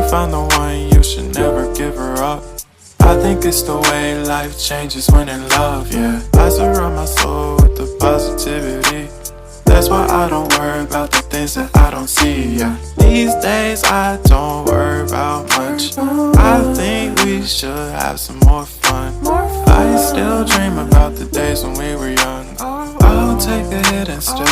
found the one, you should never give her up. I think it's the way life changes when in love, yeah. I surround my soul with the positivity. That's why I don't worry about the things that I don't see, yeah. These days I don't worry about much. I think we should have some more fun. I still dream about the days when we were young. I'll take a hit and still